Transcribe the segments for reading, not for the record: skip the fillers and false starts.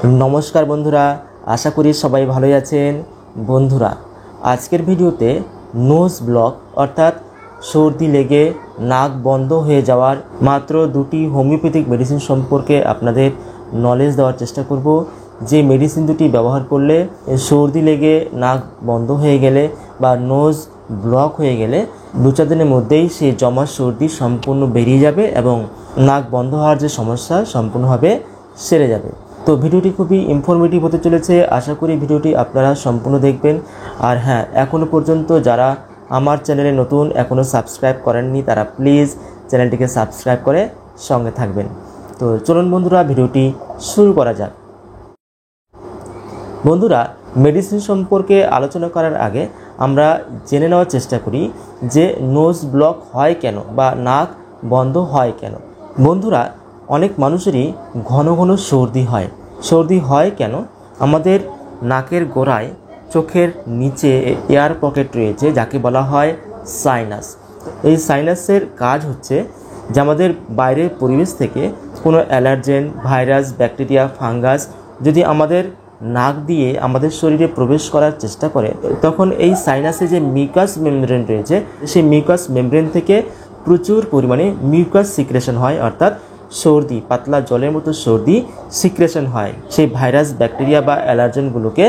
नमस्कार बंधुरा आशा करी सबाई भालोई आछेन। बंधुरा आजकेर भिडियोते नोज ब्लक अर्थात सर्दी लेगे नाक बंद हो जावार मात्र दुटी होमिओपैथिक मेडिसिन सम्पर्के आपनादेर नलेज देওয়ার चेष्टा करब। जे मेडिसिन दुटी व्यवहार करले सर्दी लेगे नाक बंद हो गेले बा नोज ब्लक हो गेले दो चार दिनेर मध्येई सेई जमा सर्दी सम्पूर्ण बेरिये जाबे एबं नाक बंद होवार जे समस्या सम्पूर्णभावे सेरे जाबे। तो भिडियोटी खूब इनफरमेटिव होते चलेছে। आशा करी भिडियोटी आपनारा सम्पूर्ण देखबेन। और हाँ एखोनो पर्यन्त जारा आमार चैनेले नतून एखोनो सबस्क्राइब करेनনি तारा प्लिज चैनलटिके सबस्क्राइब करे संगे थाकबेन। तो चलुन बंधुरा भिडियोटी शुरू करा जाक। बंधुरा मेडिसिन सम्पर्के आलोचना करार आगे आमरा जेने नेওয়ার चेष्टा करी जे नोज ब्लक हय केन बा नाक बंद हय केन। बंधुरा अनेक मानुषेरই घन घन सर्दी হয় কেন? আমাদের নাকের গোড়ায় চোখের নিচে এয়ার পকেট রয়েছে যাকে বলা হয় সাইনাস। এই সাইনাসের কাজ হচ্ছে যে আমাদের বাইরের পরিবেশ থেকে কোনো অ্যালার্জেন ভাইরাস ব্যাকটেরিয়া ফাঙ্গাস যদি আমাদের নাক দিয়ে আমাদের শরীরে প্রবেশ করার চেষ্টা করে তখন এই সাইনাসে যে মিউকাস মেমব্রেন রয়েছে সেই মিউকাস মেমব্রেন থেকে প্রচুর পরিমাণে মিউকাস সিক্রেশন হয় অর্থাৎ सर्दी पातला जलेर मतो सर्दी सिक्रेशन है से भाइरास बैक्टेरिया बा एलार्जेनगुलोके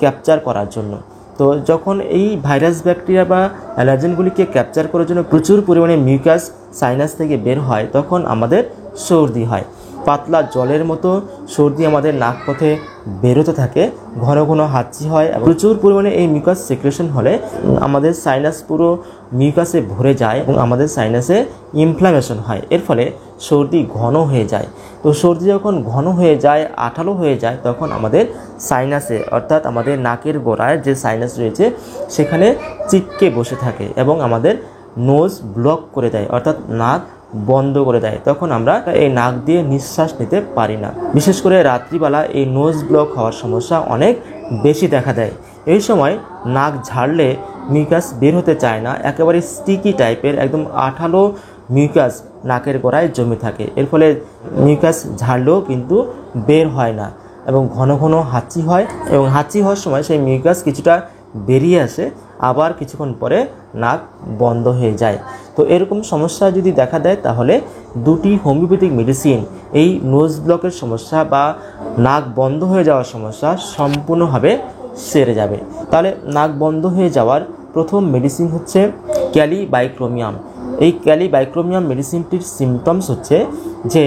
कैपचार करार जन्य। तो जखन एई भाइरास बैक्टेरिया बा एलार्जेनगुलिके कैपचार करार जन्य प्रचुर परिमाणे मिउकास साइनास थेके बेर हय तखन आमादेर सर्दी हय। पातला जलेर मतो सर्दी आमादेर नाकपथे बेरोते थाके घन घन हांची हय प्रचुर परिमाणे एई मिउकास सिक्रेशन होले आमादेर साइनास पुरो मिउकासे भरे जाए एबं आमादेर साइनासे इनफ्लामेशन हय एर फले सर्दी घन हो जाए। तो सर्दी जखन घन हो जाए आठालो हो जाए तखन आमादेर साइनासे अर्थात आमादेर नाकेर गोड़ाय जे साइनास रयेछे सेखाने चिपके बसे थाके एबं आमादेर नोज ब्लक करे देय अर्थात नाक बंद करे देय तखन आमरा एई नाक दिये निश्वास निते पारी ना। विशेष करे रात्रिबेला एई नोज ब्लक हওয়ার समस्या अनेक बेशी देखा देय। এই সময় नाक झाड़ले मिउकास बेर होते चाय ना एकेबारे स्टिकी टाइपेर एकदम आठालो मिउकास नाकेर गोड़ाय जमे थाके एर फले मिउकास झाड़लेও কিন্তু बेर হয় না এবং ঘন ঘন হাঁচি হয় এবং হাঁচি হওয়ার সময় সেই মিউকাস কিছুটা বেরিয়ে আসে আবার কিছুক্ষণ পরে নাক বন্ধ হয়ে যায়। তো এরকম সমস্যা যদি দেখা দেয় তাহলে দুটি হোমিওপ্যাথিক মেডিসিন এই নোজ ব্লকের সমস্যা বা নাক বন্ধ হয়ে যাওয়ার সমস্যা সম্পূর্ণভাবে সেরে যাবে। তাহলে নাক বন্ধ হয়ে যাওয়ার প্রথম মেডিসিন হচ্ছে ক্যালিবাইক্রোমিয়াম। এই ক্যালিবাইক্রোমিয়াম মেডিসিনটির সিমটমস হচ্ছে যে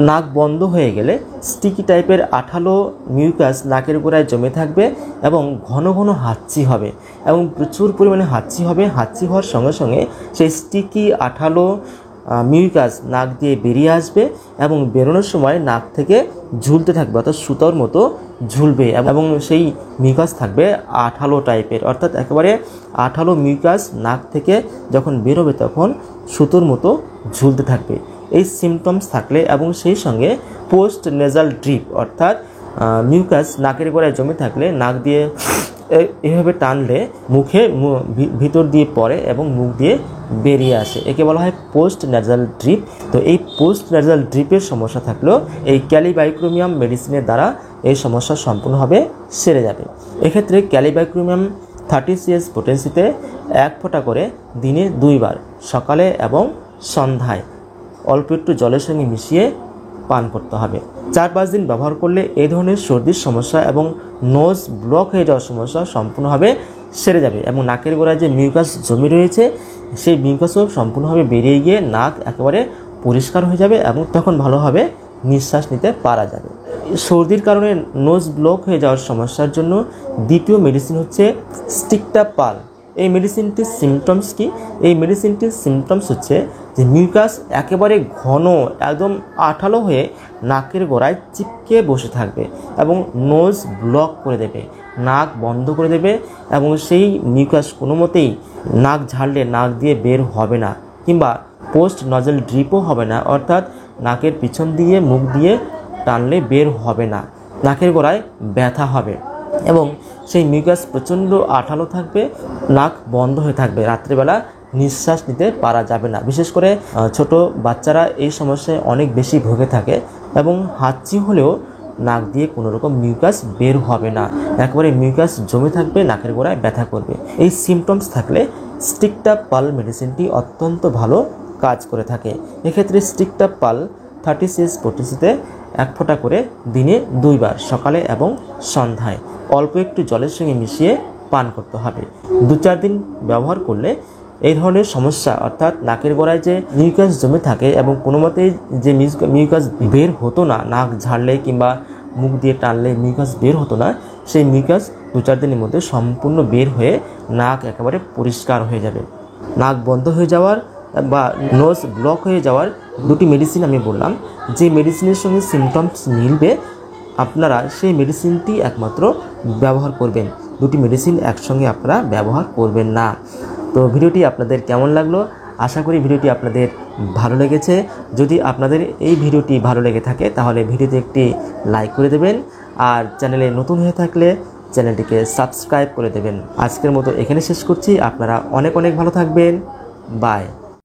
নাক বন্ধ হয়ে গেলে স্টিকি টাইপের আঠালো মিউকাস নাকের গোড়ায় জমে থাকবে এবং ঘন ঘন হাঁচি হবে এবং প্রচুর পরিমাণে হাঁচি হবে। হাঁচি হওয়ার সঙ্গে সঙ্গে সেই স্টিকি আঠালো মিউকাস নাক দিয়ে বেরিয়ে আসবে এবং বেরোনোর সময় নাক থেকে ঝুলতে থাকবে অর্থাৎ সুতোর মতো ঝুলবে এবং সেই মিউকাস থাকবে আঠালো টাইপের অর্থাৎ একেবারে আঠালো মিউকাস নাক থেকে যখন বেরোবে তখন সুতোর মতো ঝুলতে থাকবে। এই সিমটমস থাকলে এবং সেই সঙ্গে পোস্ট নেজাল ড্রিপ অর্থাৎ মিউকাস নাকের গোড়ায় জমে থাকলে নাক দিয়ে এভাবে টানলে মুখে ভিতর দিয়ে পড়ে এবং মুখ দিয়ে বেরিয়ে আসে একে বলা হয় পোস্ট নেজাল ড্রিপ। তো এই পোস্ট নেজাল ড্রিপের সমস্যা থাকলেও এই ক্যালিবাইক্রোমিয়াম মেডিসিনের দ্বারা এই সমস্যা সম্পূর্ণভাবে সেরে যাবে। এক্ষেত্রে ক্যালিবাইক্রোমিয়াম 30 cc পোটেন্সিতে 1 ফোঁটা করে দিনে 2 বার সকালে এবং সন্ধ্যায় অল্প একটু জলের সঙ্গে মিশিয়ে পান করতে হবে। 4-5 দিন ব্যবহার করলে এই ধরনের সর্দির সমস্যা এবং নোজ ব্লক হয়ে যাওয়ার সমস্যা সম্পূর্ণভাবে সেরে যাবে এবং নাকের গোড়ায় যে মিউকাস জমে রয়েছে সেই মিউকাসও সম্পূর্ণভাবে বেরিয়ে গিয়ে নাক একেবারে পরিষ্কার হয়ে যাবে এবং তখন ভালোভাবে নিঃশ্বাস নিতে পারা যাবে। সর্দির কারণে নোজ ব্লক হয়ে যাওয়ার সমস্যার জন্য দ্বিতীয় মেডিসিন হচ্ছে স্টিকটাপাল। এই মেডিসিনটির সিমটমস কি? এই মেডিসিনটির সিমটমস হচ্ছে যে মিউকাস একেবারে ঘন একদম আঠালো হয়ে নাকের গোড়ায় চিপকে বসে থাকবে এবং নোজ ব্লক করে দেবে নাক বন্ধ করে দেবে এবং সেই মিউকাস কোনো মতেই নাক ঝাড়লে নাক দিয়ে বের হবে না কিংবা পোস্ট নজল ড্রিপও হবে না অর্থাৎ নাকের পিছন দিয়ে মুখ দিয়ে টানলে বের হবে না নাকের গোড়ায় ব্যথা হবে এবং সেই মিউকাস প্রচণ্ড আঠালো থাকবে নাক বন্ধ হয়ে থাকবে রাত্রিবেলা নিঃশ্বাস নিতে পারা যাবে না। বিশেষ করে ছোট বাচ্চারা এই সমস্যায় অনেক বেশি ভুগে থাকে এবং হাঁচি হলেও নাক দিয়ে কোনো রকম মিউকাস বের হবে না, একবারে মিউকাস জমে থাকবে, নাকের গোড়ায় ব্যথা করবে। এই সিমটমস থাকলে স্টিকটা পাল মেডিসিনটি অত্যন্ত ভালো কাজ করে থাকে। এক্ষেত্রে স্টিকটা পাল 30cc পটিসিতে 1 ফোঁটা করে দিনে 2 বার, সকালে এবং সন্ধ্যায় অল্প একটু জলের সঙ্গে মিশিয়ে পান করতে হবে। 2-4 দিন ব্যবহার করলে এই ধরনের সমস্যা, অর্থাৎ নাকের গোড়ায় যে মিউকাস জমে থাকে এবং কোনো মতেই যে মিউকাস বের হতো না, নাক ঝাড়লে কিংবা মুখ দিয়ে টানলে মিউকাস বের হতো না, সেই মিউকাস 2-4 দিনের মধ্যে সম্পূর্ণ বের হয়ে নাক একেবারে পরিষ্কার হয়ে যাবে। নাক বন্ধ হয়ে যাওয়ার বা নোজ ব্লক হয়ে যাওয়ার 2টি মেডিসিন আমি বললাম, যে মেডিসিনের সঙ্গে সিমটমস মিলবে আপনারা সেই মেডিসিনটি একমাত্র ব্যবহার করবেন। 2টি মেডিসিন একসঙ্গে আপনারা ব্যবহার করবেন না। তো ভিডিওটি আপনাদের কেমন লাগলো? আশা করি ভিডিওটি আপনাদের ভালো লেগেছে। যদি আপনাদের এই ভিডিওটি ভালো লেগে থাকে তাহলে ভিডিওতে একটি লাইক করে দেবেন, আর চ্যানেলে নতুন হয়ে থাকলে চ্যানেলটিকে সাবস্ক্রাইব করে দেবেন। আজকের মতো এখানে শেষ করছি। আপনারা অনেক ভালো থাকবেন। বাই।